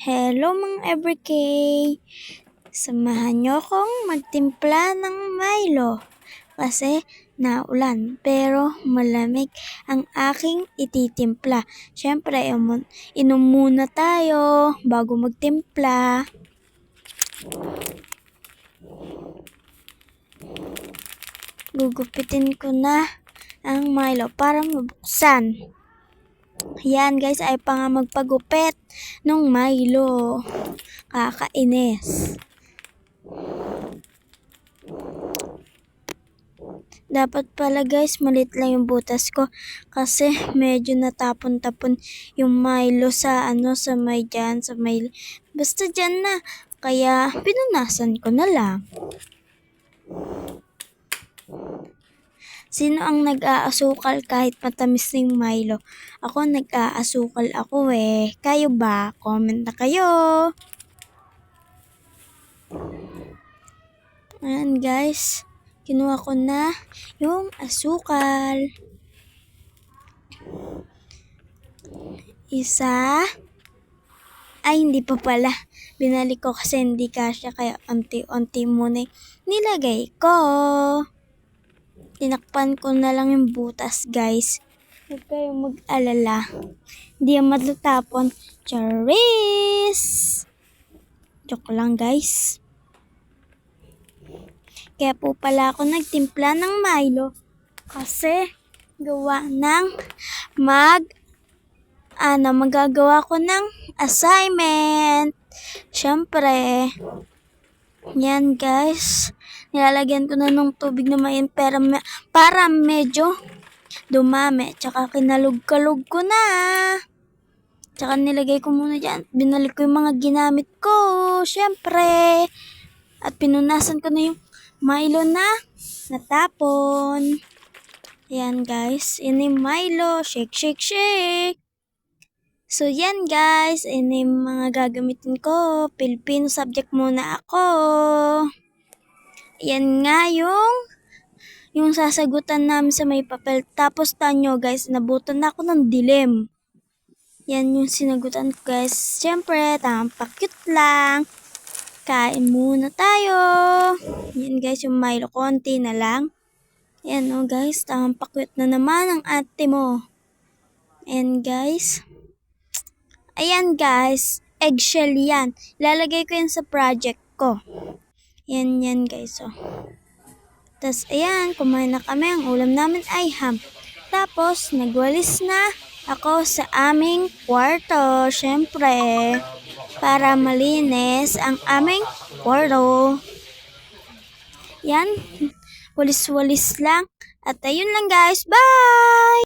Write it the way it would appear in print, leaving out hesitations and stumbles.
Hello mga everyk! Samahan niyo akong magtimpla ng Milo kasi naulan pero malamig ang aking ititimpla. Siyempre, inom muna tayo bago magtimpla. Gugupitin ko na ang Milo para mabuksan. Yan guys, ay pa nga magpagupit ng Milo. Kakainis. Dapat pala guys, malit lang yung butas ko kasi medyo natapon-tapon yung Milo sa basta dyan na. Kaya pinunasan ko na lang. Sino ang nag-aasukal kahit matamis na yung Milo? Ako nag-aasukal ako eh. Kayo ba? Comment na kayo. Ayan guys, kinuha ko na yung asukal. Isa. Ay, hindi pa pala. Binalik ko kasi hindi kasya kaya unti-unti muna nilagay ko. Tinakpan ko na lang yung butas guys. Huwag kayong mag-alala. Hindi yan matatapon. Charis! Joke lang guys. Kaya po pala ako nagtimpla ng Milo kasi gawa ng magagawa ko ng assignment. Siyempre, yan guys. Nilalagyan ko na ng tubig na mainit para medyo dumami. Tsaka kinalog-kalog ko na. Tsaka nilagay ko muna dyan. Binalik ko yung mga ginamit ko. Siyempre. At pinunasan ko na yung Milo na natapon. Yan guys. Ini Milo. Shake, shake, shake. So yan guys. Ini mga gagamitin ko. Filipino subject muna ako. Yan nga yung sasagutan namin sa may papel. Tapos tanyo guys, nabutan na ako ng dilim. Yan yung sinagutan ko guys. Siyempre, tampak-cute lang. Kain muna tayo. Yan guys, yung Milo, konti na lang. Yan o guys, tampak-cute na naman ang ate mo. Ayan guys. Ayan guys, eggshell yan. Lalagay ko yan sa project ko. Yan guys, oh. Tapos, ayan, kumain na kami. Ang ulam namin ay ham. Tapos, nagwalis na ako sa aming kwarto. Siyempre, para malinis ang aming kwarto. Yan, walis-walis lang. At ayun lang guys. Bye!